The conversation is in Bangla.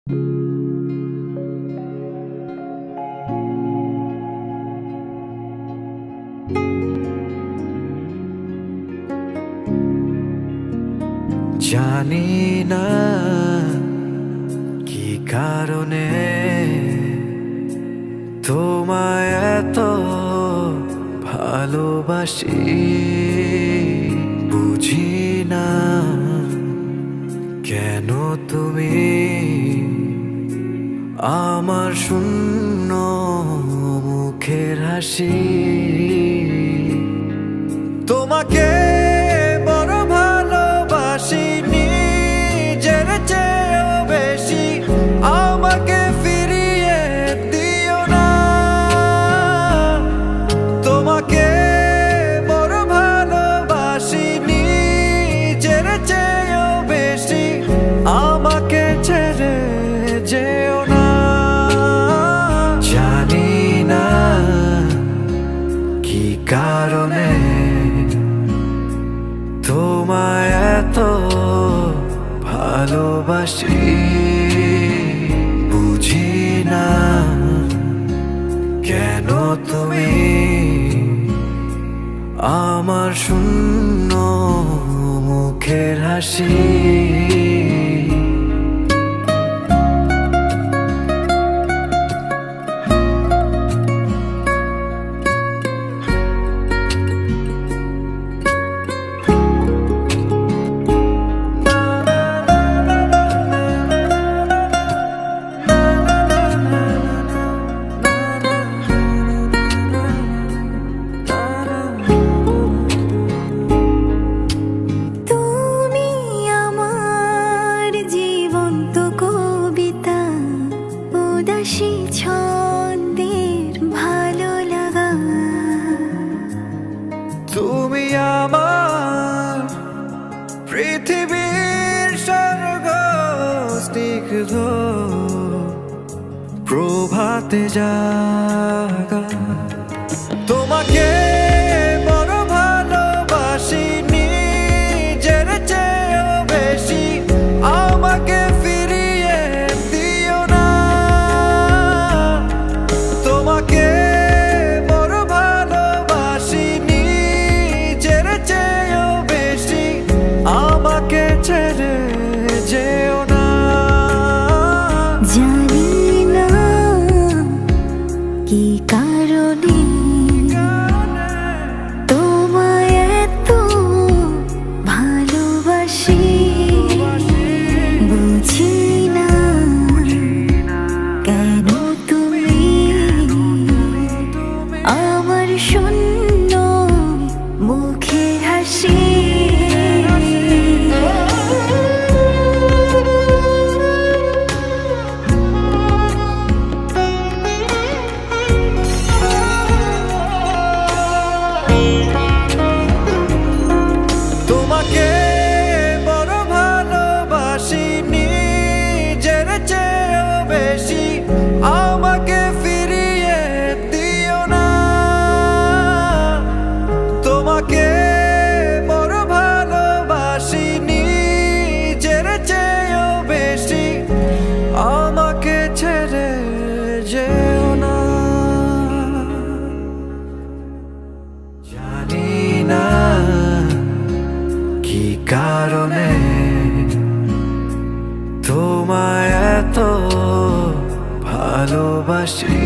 জানি না কি কারণে তোমায় এত ভালোবাসি, বুঝি না কেন তুমি আমার শূন্য মুখের হাসি। তোমাকে বড় ভালোবাসি, নিজের চেয়েও বেশি, আমাকে ফিরিয়ে দিও না। তোমাকে বড় ভালোবাসি, নিজের চেয়েও বেশি, আমাকে ছেড়ে যেও না। জানি না কি কারণে তোমায় এত ভালোবাসি, বুঝি না কেন তুমি আমার শূন্য মুখের হাসি। ছন্দের ভালো লাগা, তুমি আমার পৃথিবীর স্বর্গ স্নিগ্ধ প্রভাতে জাগা। তোমাকে বড় ভালোবাসি, নিজের চেয়েও বেশি, আমাকে ফিরিয়ে দিও না। তোমাকে বড় ভালোবাসি, নিজের চেয়েও বেশি, আমাকে ছেড়ে যেও না। জানি না কি কারণে তোমায় এত ভালোবাসি, বুঝি না কেন তুমি আমার শূন্য মুখে হাসি। তোমাকে বড় ভালোবাসি, নিজের চেয়েও বেশি, আমাকে ফিরিয়ে দিও না। তোমাকে বড় ভালোবাসি, নিজের চেয়েও বেশি, আমাকে ছেড়ে যেও না। জানি না কি কারণে তোমায় এত ভালোবাসি।